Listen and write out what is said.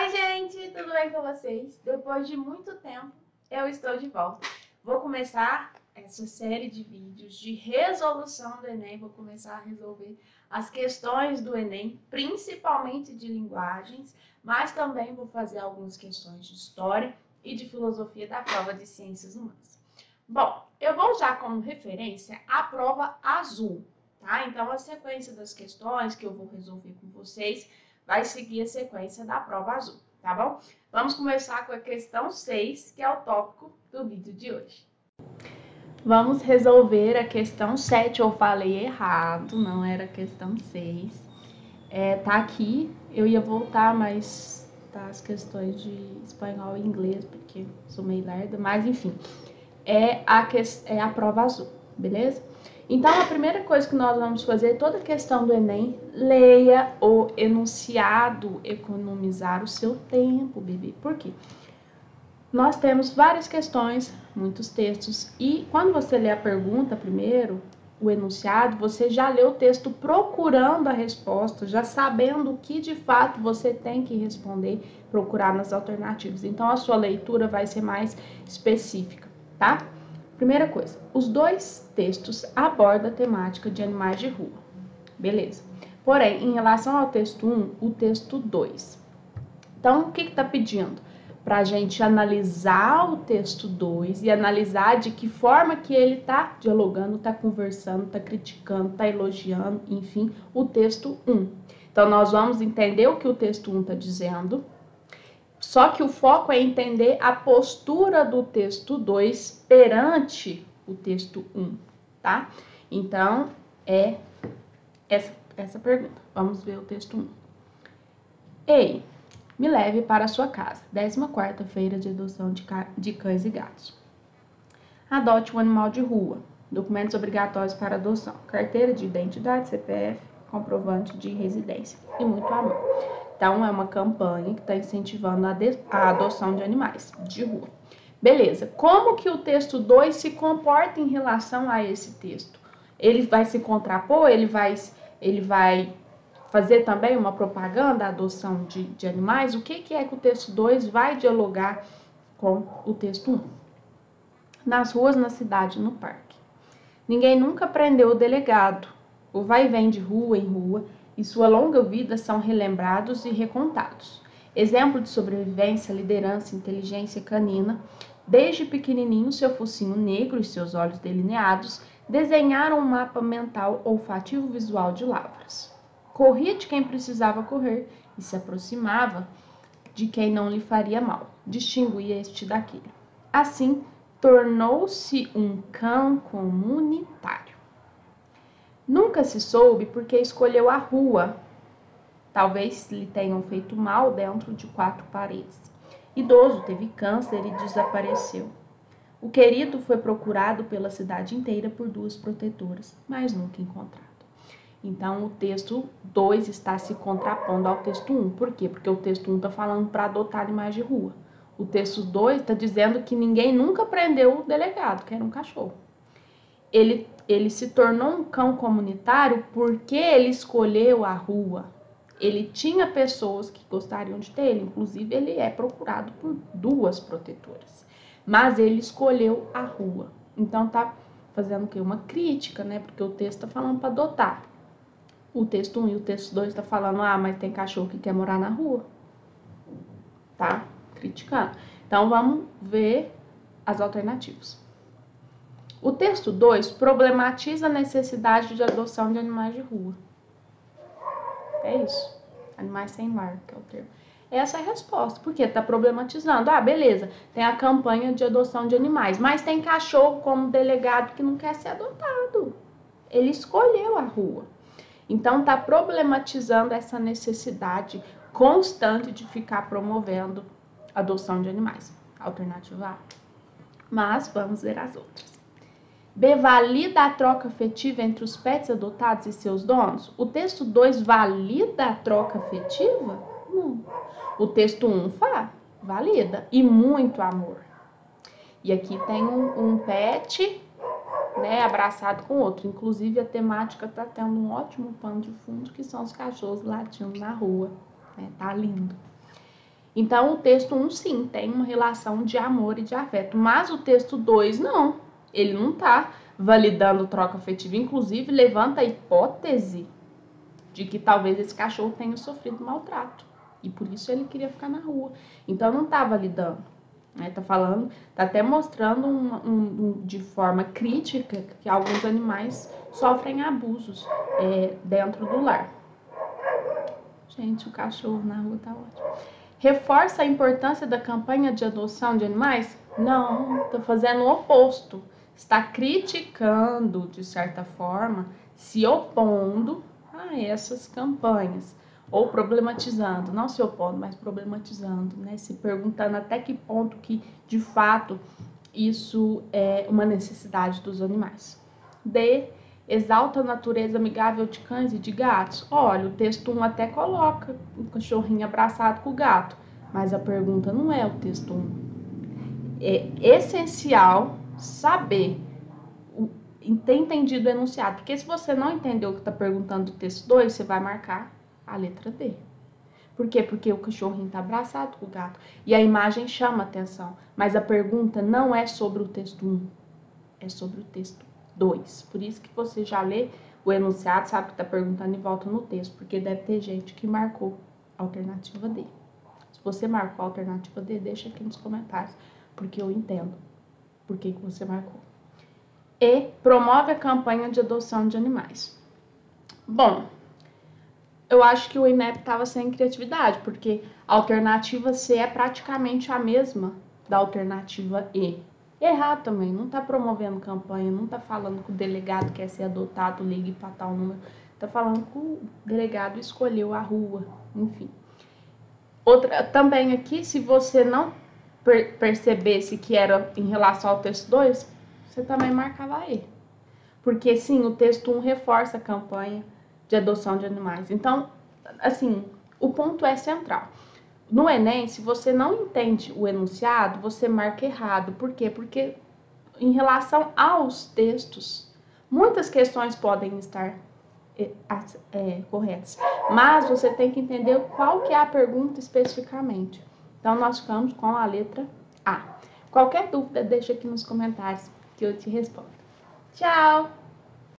Oi, gente, tudo bem com vocês? Depois de muito tempo, eu estou de volta. Vou começar essa série de vídeos de resolução do Enem. Vou começar a resolver as questões do Enem, principalmente de linguagens, mas também vou fazer algumas questões de história e de filosofia da prova de ciências humanas. Bom, eu vou usar como referência a prova azul, tá? Então, a sequência das questões que eu vou resolver com vocês vai seguir a sequência da prova azul, tá bom? Vamos começar com a questão 6, que é o tópico do vídeo de hoje. Vamos resolver a questão 7, eu falei errado, não era a questão 6. Tá aqui, eu ia voltar, mas tá as questões de espanhol e inglês, porque sou meio lerda, mas enfim, é a prova azul, beleza? Então, a primeira coisa que nós vamos fazer, toda questão do Enem, leia o enunciado, economizar o seu tempo, bebê. Por quê? Nós temos várias questões, muitos textos, e quando você lê a pergunta primeiro, o enunciado, você já lê o texto procurando a resposta, já sabendo o que de fato você tem que responder, procurar nas alternativas. Então, a sua leitura vai ser mais específica, tá? Primeira coisa, os dois textos abordam a temática de animais de rua. Beleza. Porém, em relação ao texto 1, o texto 2. Então, o que está pedindo? Para a gente analisar o texto 2 e analisar de que forma que ele está dialogando, está conversando, está criticando, está elogiando, enfim, o texto 1. Então, nós vamos entender o que o texto 1 está dizendo. Só que o foco é entender a postura do texto 2 perante o texto 1, tá? Então, é essa pergunta. Vamos ver o texto 1. Ei, me leve para a sua casa. 14ª feira de adoção de cães e gatos. Adote um animal de rua. Documentos obrigatórios para adoção. Carteira de identidade, CPF, comprovante de residência. E muito amor. Então, é uma campanha que está incentivando a adoção de animais de rua. Beleza. Como que o texto 2 se comporta em relação a esse texto? Ele vai se contrapor? Ele vai fazer também uma propaganda da adoção de animais? O que é que o texto 2 vai dialogar com o texto 1? Nas ruas, na cidade, no parque. Ninguém nunca prendeu o delegado. O vai e vem de rua em rua e sua longa vida são relembrados e recontados. Exemplo de sobrevivência, liderança, inteligência canina. Desde pequenininho, seu focinho negro e seus olhos delineados desenharam um mapa mental olfativo visual de lavras. Corria de quem precisava correr e se aproximava de quem não lhe faria mal. Distinguia este daquele. Assim, tornou-se um cão comunitário. Nunca se soube porque escolheu a rua. Talvez lhe tenham feito mal dentro de 4 paredes. Idoso, teve câncer e desapareceu. O querido foi procurado pela cidade inteira por 2 protetoras, mas nunca encontrado. Então, o texto 2 está se contrapondo ao texto 1. Por quê? Porque o texto 1 está falando para adotar animais de rua. O texto 2 está dizendo que ninguém nunca prendeu o delegado, que era um cachorro. Ele se tornou um cão comunitário porque ele escolheu a rua. Ele tinha pessoas que gostariam de ter ele, inclusive ele é procurado por 2 protetoras. Mas ele escolheu a rua. Então tá fazendo o quê? Uma crítica, né? Porque o texto tá falando para adotar. O texto 1 e o texto 2 tá falando, mas tem cachorro que quer morar na rua. Tá? Criticando. Então vamos ver as alternativas. O texto 2 problematiza a necessidade de adoção de animais de rua. É isso. Animais sem lar, que é o termo. Essa é a resposta. Porque está problematizando. Beleza, tem a campanha de adoção de animais, mas tem cachorro como delegado que não quer ser adotado. Ele escolheu a rua. Então, está problematizando essa necessidade constante de ficar promovendo adoção de animais. Alternativa A. Mas vamos ver as outras. B. Valida a troca afetiva entre os pets adotados e seus donos? O texto 2 valida a troca afetiva? Não. O texto 1 valida. E muito amor. E aqui tem um pet, né, abraçado com outro. Inclusive, a temática está tendo um ótimo pano de fundo, que são os cachorros latindo na rua. Tá lindo. Então, o texto 1, sim, tem uma relação de amor e de afeto, mas o texto 2, não. Ele não está validando troca afetiva, inclusive levanta a hipótese de que talvez esse cachorro tenha sofrido maltrato e por isso ele queria ficar na rua. Então, não está validando. Tá falando, tá até mostrando de forma crítica que alguns animais sofrem abusos dentro do lar. Gente, o cachorro na rua tá ótimo. Reforça a importância da campanha de adoção de animais? Não, está fazendo o oposto. Está criticando, de certa forma, se opondo a essas campanhas. Ou problematizando, não se opondo, mas problematizando, né? Se perguntando até que ponto que, de fato, isso é uma necessidade dos animais. D. Exalta a natureza amigável de cães e de gatos. Olha, o texto 1 até coloca o cachorrinho abraçado com o gato, mas a pergunta não é o texto 1. É essencial saber ter entendido o enunciado, porque se você não entendeu o que está perguntando do texto 2, você vai marcar a letra D. Por quê? Porque o cachorrinho está abraçado com o gato e a imagem chama atenção, mas a pergunta não é sobre o texto 1, é sobre o texto 2. Por isso que você já lê o enunciado, sabe que está perguntando e volta no texto, porque deve ter gente que marcou a alternativa D. Se você marcou a alternativa D, deixa aqui nos comentários, porque eu entendo por que você marcou. E promove a campanha de adoção de animais. Bom, eu acho que o INEP estava sem criatividade, porque a alternativa C é praticamente a mesma da alternativa E. Errado também, não está promovendo campanha, não está falando que o delegado quer ser adotado, ligue para tal número, está falando que o delegado escolheu a rua, enfim. Outra, também aqui, se você não percebesse que era em relação ao texto 2, você também marcava E. Porque sim, o texto 1 reforça a campanha de adoção de animais. Então, assim, o ponto é central. No Enem, se você não entende o enunciado, você marca errado. Por quê? Porque em relação aos textos, muitas questões podem estar corretas, mas você tem que entender qual que é a pergunta especificamente. Então, nós ficamos com a letra A. Qualquer dúvida, deixa aqui nos comentários que eu te respondo. Tchau!